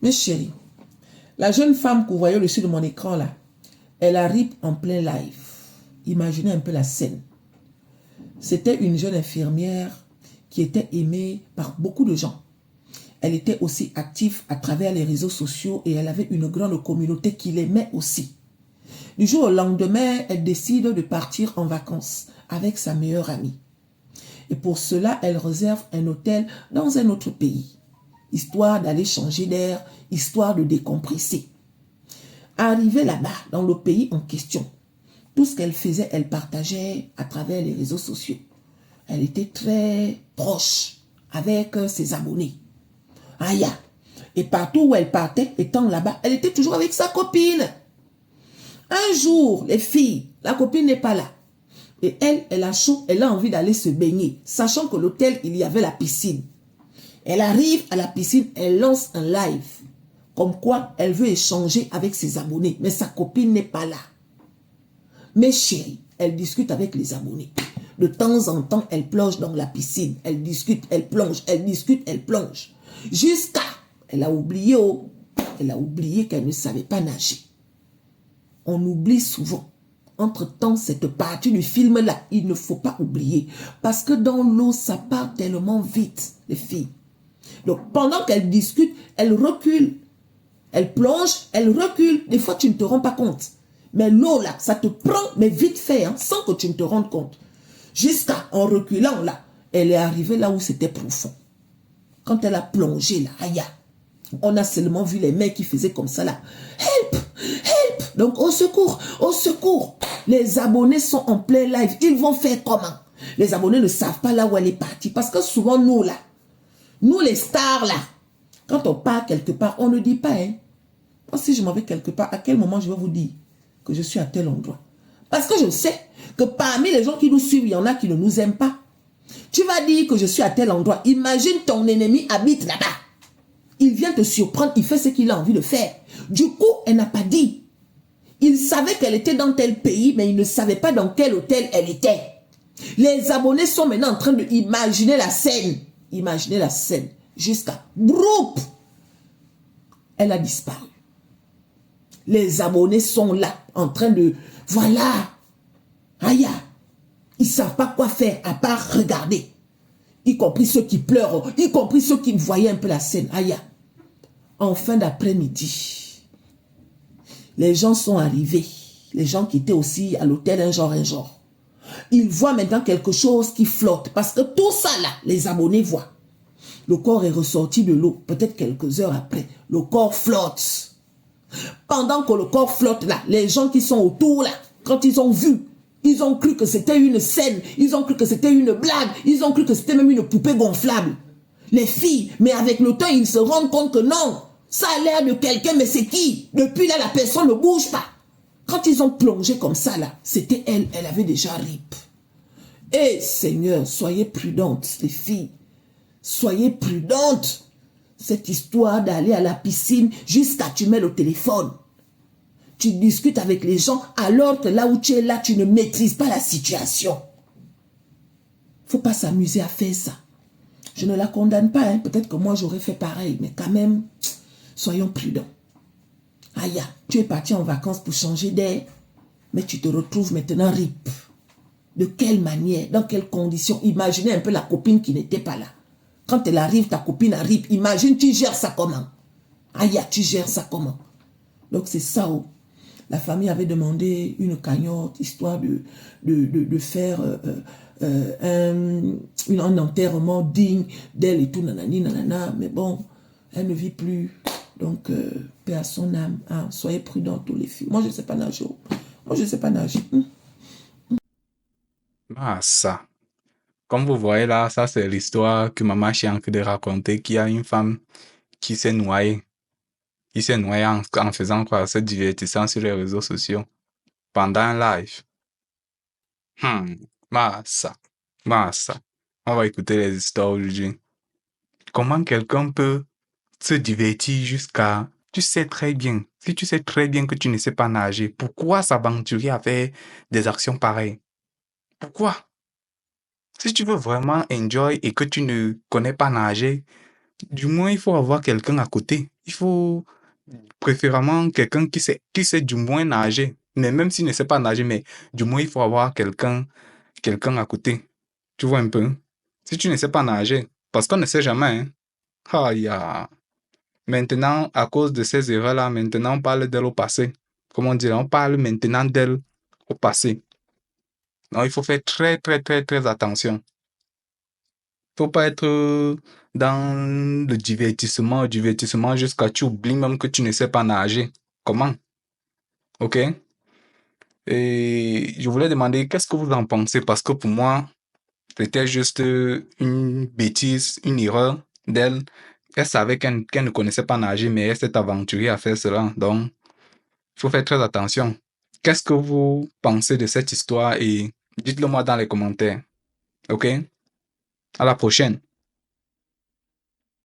Mes chéris, la jeune femme que vous voyez au-dessus de mon écran là, elle arrive en plein live. Imaginez un peu la scène. C'était une jeune infirmière qui était aimée par beaucoup de gens. Elle était aussi active à travers les réseaux sociaux et elle avait une grande communauté qui l'aimait aussi. Du jour au lendemain, elle décide de partir en vacances avec sa meilleure amie. Et pour cela, elle réserve un hôtel dans un autre pays, histoire d'aller changer d'air, histoire de décompresser. Arrivée là-bas, dans le pays en question, tout ce qu'elle faisait, elle partageait à travers les réseaux sociaux. Elle était très proche avec ses abonnés. Aïe! Et partout où elle partait, étant là-bas, elle était toujours avec sa copine. Un jour, les filles, la copine n'est pas là. Et elle a chaud, elle a envie d'aller se baigner, sachant que l'hôtel, il y avait la piscine. Elle arrive à la piscine, elle lance un live. Comme quoi, elle veut échanger avec ses abonnés, mais sa copine n'est pas là. Mais chérie, elle discute avec les abonnés. De temps en temps, elle plonge dans la piscine. Elle discute, elle plonge, elle discute, elle plonge. Jusqu'à, elle a oublié qu'elle ne savait pas nager. On oublie souvent. Entre-temps, cette partie du film-là, il ne faut pas oublier. Parce que dans l'eau, ça part tellement vite, les filles. Donc, pendant qu'elle discute, elle recule. Elle plonge, elle recule. Des fois, tu ne te rends pas compte. Mais l'eau, là, ça te prend, mais vite fait, hein, sans que tu ne te rendes compte. Jusqu'à, en reculant, là, elle est arrivée là où c'était profond. Quand elle a plongé, là, aïe, on a seulement vu les mecs qui faisaient comme ça, là. Help! Help! Donc, au secours! Au secours! Les abonnés sont en plein live. Ils vont faire comment? Les abonnés ne savent pas là où elle est partie. Parce que souvent, nous, là, nous, les stars, là, quand on part quelque part, on ne dit pas, hein. Moi, si je m'en vais quelque part, à quel moment je vais vous dire que je suis à tel endroit? Parce que je sais que parmi les gens qui nous suivent, il y en a qui ne nous aiment pas. Tu vas dire que je suis à tel endroit. Imagine ton ennemi habite là-bas. Il vient te surprendre, il fait ce qu'il a envie de faire. Du coup, elle n'a pas dit. Il savait qu'elle était dans tel pays, mais il ne savait pas dans quel hôtel elle était. Les abonnés sont maintenant en train d'imaginer la scène. Imaginez la scène. Jusqu'à Broup. Elle a disparu. Les abonnés sont là, en train de... Voilà. Aïe. Ils ne savent pas quoi faire, à part regarder. Y compris ceux qui pleurent, y compris ceux qui voyaient un peu la scène. Aïe. En fin d'après-midi, les gens sont arrivés. Les gens qui étaient aussi à l'hôtel, un genre. Ils voient maintenant quelque chose qui flotte. Parce que tout ça là, les abonnés voient. Le corps est ressorti de l'eau. Peut-être quelques heures après, le corps flotte. Pendant que le corps flotte là, les gens qui sont autour là, quand ils ont vu, ils ont cru que c'était une scène, ils ont cru que c'était une blague, ils ont cru que c'était même une poupée gonflable. Les filles, mais avec le temps, ils se rendent compte que non, ça a l'air de quelqu'un, mais c'est qui? Depuis là, la personne ne bouge pas. Quand ils ont plongé comme ça là, c'était elle, elle avait déjà rip. Eh Seigneur, soyez prudentes les filles, soyez prudentes. Cette histoire d'aller à la piscine jusqu'à tu mets le téléphone. Tu discutes avec les gens alors que là où tu es là, tu ne maîtrises pas la situation. Faut pas s'amuser à faire ça. Je ne la condamne pas, hein. Peut-être que moi j'aurais fait pareil, mais quand même, soyons prudents. Aïe, tu es parti en vacances pour changer d'air, mais tu te retrouves maintenant rip. De quelle manière, dans quelles conditions? Imaginez un peu la copine qui n'était pas là. Quand elle arrive, ta copine arrive. Imagine, tu gères ça comment? Aïe, tu gères ça comment? Donc c'est ça. Oh. La famille avait demandé une cagnotte, histoire de faire un enterrement digne d'elle et tout, nanani, nanana. Mais bon, elle ne vit plus. Donc, paix à son âme. Hein. Soyez prudents, tous les filles. Moi, je ne sais pas nager. Moi, je ne sais pas nager. Ah, ça. Comme vous voyez là, ça c'est l'histoire que maman est en train de raconter, qu'il y a une femme qui s'est noyée. Il s'est noyé en faisant quoi? Se divertissant sur les réseaux sociaux pendant un live. Massa. Massa. On va écouter les histoires aujourd'hui. Comment quelqu'un peut se divertir jusqu'à... Tu sais très bien. Si tu sais très bien que tu ne sais pas nager, pourquoi s'aventurer à faire des actions pareilles? Pourquoi? Si tu veux vraiment enjoy et que tu ne connais pas nager, du moins, il faut avoir quelqu'un à côté. Il faut préférément quelqu'un qui sait du moins nager. Mais même s'il ne sait pas nager, mais du moins, il faut avoir quelqu'un à côté. Tu vois un peu? Si tu ne sais pas nager, parce qu'on ne sait jamais, hein. Ah, Maintenant, à cause de ces erreurs-là, maintenant, on parle d'elle au passé. Comment dire? On parle maintenant d'elle au passé. Donc, il faut faire très, très, très, très attention. Faut pas être dans le divertissement jusqu'à tu oublies même que tu ne sais pas nager. Comment? OK? Et je voulais demander qu'est-ce que vous en pensez parce que pour moi, c'était juste une bêtise, une erreur d'elle. Elle savait qu'elle ne connaissait pas nager, mais elle s'est aventurée à faire cela. Donc, il faut faire très attention. Qu'est-ce que vous pensez de cette histoire et dites-le moi dans les commentaires. OK? À la prochaine.